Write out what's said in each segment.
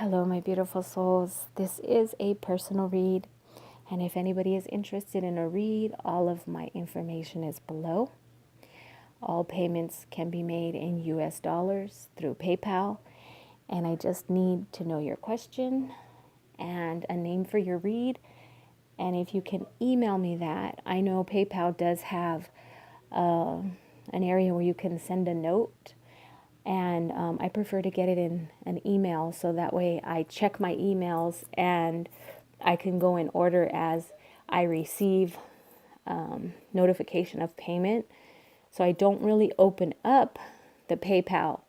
Hello, my beautiful souls. This is a personal read. And if anybody is interested in a read, all of my information is below. All payments can be made in US dollars through PayPal. And I just need to know your question and a name for your read. And if you can email me that, I know PayPal does have an area where you can send a note, and I prefer to get it in an email so that way I check my emails and I can go in order as I receive notification of payment. So I don't really open up the PayPal.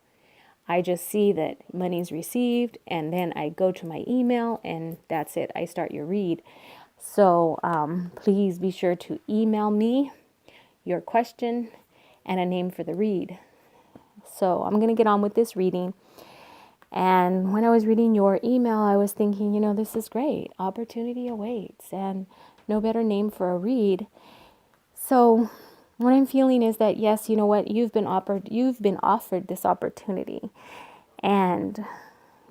I just see that money's received, and then I go to my email, and that's it. I start your read. So please be sure to email me your question and a name for the read. So I'm going to get on with this reading. And when I was reading your email, I was thinking, this is great. Opportunity awaits, and no better name for a read. So what I'm feeling is that, yes, you know what? You've been offered this opportunity, and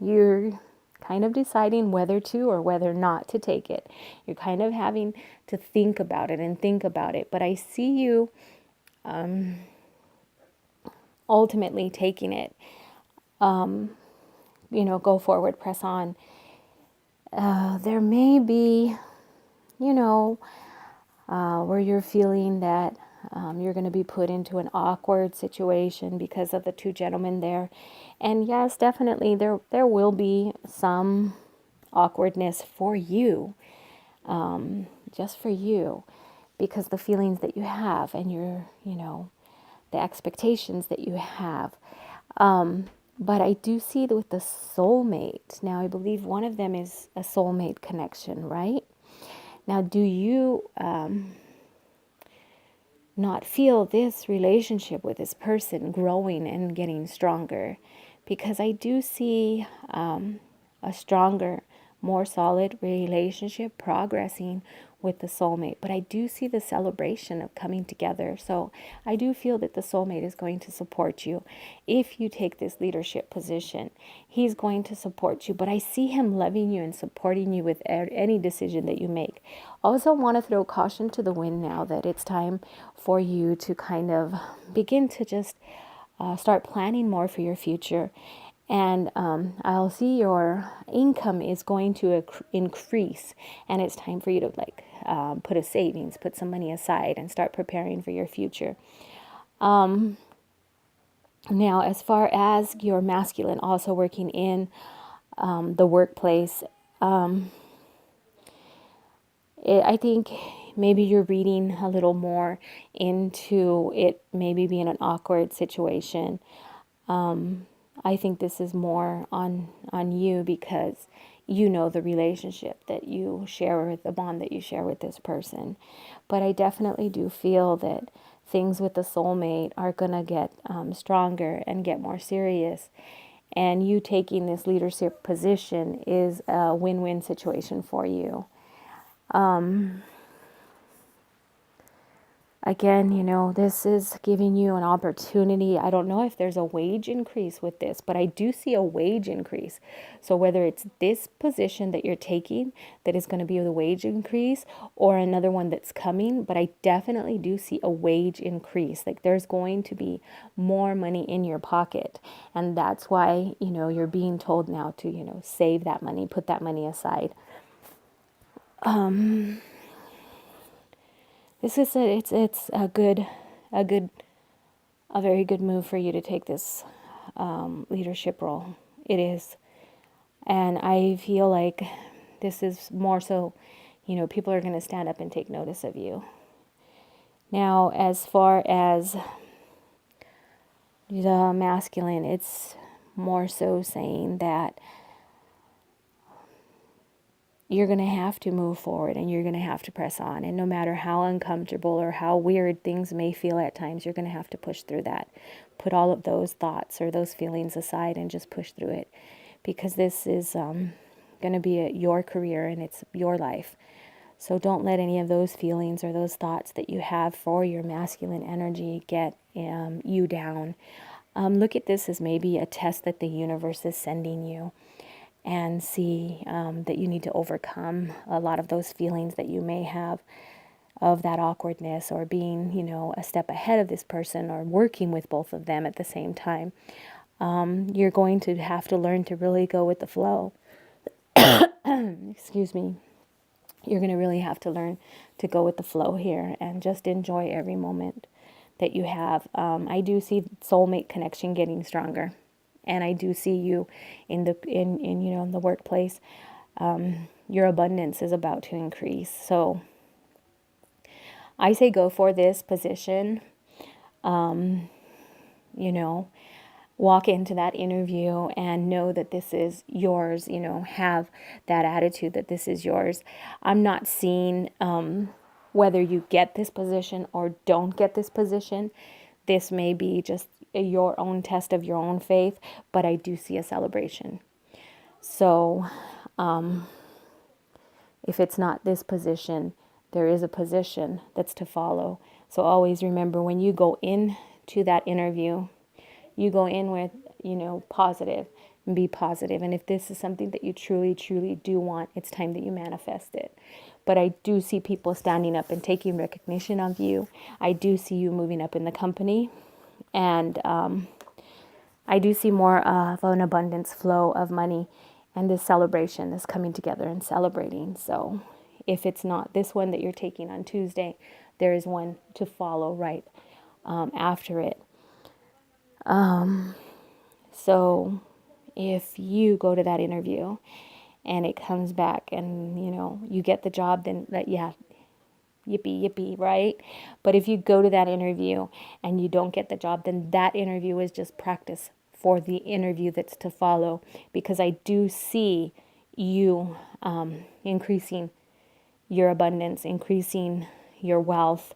you're kind of deciding whether to or whether not to take it. You're kind of having to think about it and think about it. But I see you ultimately taking it. Go forward, press on. There may be, where you're feeling that you're going to be put into an awkward situation because of the two gentlemen there. And yes, definitely there will be some awkwardness for you, just for you, because the feelings that you have and the expectations that you have. But I do see that with the soulmate. Now, I believe one of them is a soulmate connection, right? Now, do you not feel this relationship with this person growing and getting stronger? Because I do see a stronger, more solid relationship progressing with the soulmate. But I do see the celebration of coming together. So I do feel that the soulmate is going to support you. If you take this leadership position, he's going to support you. But I see him loving you and supporting you with any decision that you make. Also want to throw caution to the wind now that it's time for you to kind of begin to just start planning more for your future. And I'll see your income is going to increase, and it's time for you to put a savings, put some money aside, and start preparing for your future. Now, as far as your masculine also working in the workplace, I think maybe you're reading a little more into it maybe being an awkward situation. I think this is more on you because you know the relationship that you share with the bond that you share with this person. But I definitely do feel that things with the soulmate are going to get stronger and get more serious. And you taking this leadership position is a win-win situation for you. Again, this is giving you an opportunity. I don't know if there's a wage increase with this, but I do see a wage increase. So whether it's this position that you're taking that is going to be the wage increase or another one that's coming, but I definitely do see a wage increase. Like there's going to be more money in your pocket. And that's why, you're being told now to, save that money, put that money aside. This is it's a very good move for you to take this leadership role. It is, and I feel like this is more so, people are going to stand up and take notice of you. Now, as far as the masculine, it's more so saying that you're going to have to move forward and you're going to have to press on. And no matter how uncomfortable or how weird things may feel at times, you're going to have to push through that. Put all of those thoughts or those feelings aside and just push through it. Because this is going to be your career and it's your life. So don't let any of those feelings or those thoughts that you have for your masculine energy get you down. Look at this as maybe a test that the universe is sending you. and see that you need to overcome a lot of those feelings that you may have of that awkwardness, or being, a step ahead of this person, or working with both of them at the same time. You're going to have to learn to really go with the flow. Excuse me. You're going to really have to learn to go with the flow here and just enjoy every moment that you have. I do see soulmate connection getting stronger, and I do see you in the workplace. Your abundance is about to increase. So I say go for this position. You know, walk into that interview and know that this is yours. Have that attitude that this is yours. I'm not seeing whether you get this position or don't get this position. This may be just your own test of your own faith, but I do see a celebration. So if it's not this position, there is a position that's to follow. So always remember, when you go into that interview, you go in with, positive, and be positive. And if this is something that you truly, truly do want, it's time that you manifest it. But I do see people standing up and taking recognition of you. I do see you moving up in the company. And I do see more of an abundance flow of money, and this celebration, this coming together and celebrating. So if it's not this one that you're taking on Tuesday, there is one to follow right after it. So if you go to that interview and it comes back and, you get the job, then yeah, yippee, yippee, right? But if you go to that interview and you don't get the job, then that interview is just practice for the interview that's to follow, because I do see you increasing your abundance, increasing your wealth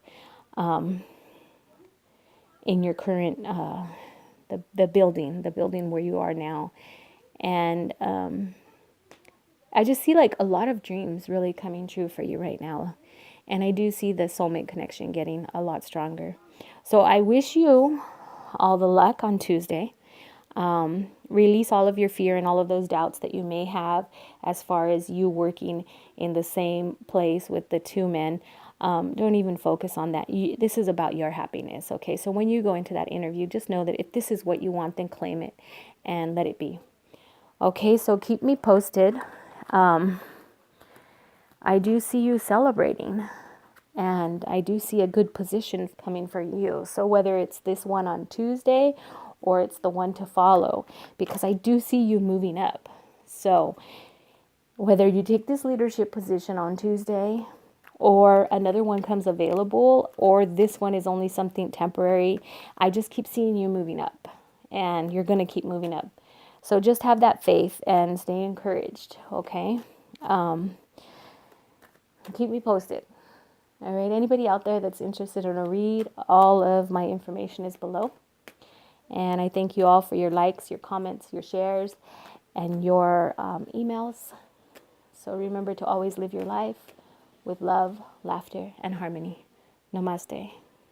in your current the building where you are now. And I just see like a lot of dreams really coming true for you right now. And I do see the soulmate connection getting a lot stronger. So I wish you all the luck on Tuesday. Release all of your fear and all of those doubts that you may have as far as you working in the same place with the two men. Don't even focus on that. This is about your happiness, okay? So when you go into that interview, just know that if this is what you want, then claim it and let it be. Okay, so keep me posted. I do see you celebrating, and I do see a good position coming for you. So whether it's this one on Tuesday or it's the one to follow, because I do see you moving up. So whether you take this leadership position on Tuesday or another one comes available, or this one is only something temporary, I just keep seeing you moving up, and you're going to keep moving up. So just have that faith and stay encouraged, okay? Keep me posted. All right, anybody out there that's interested in a read, all of my information is below. And I thank you all for your likes, your comments, your shares, and your emails. So remember to always live your life with love, laughter, and harmony. Namaste.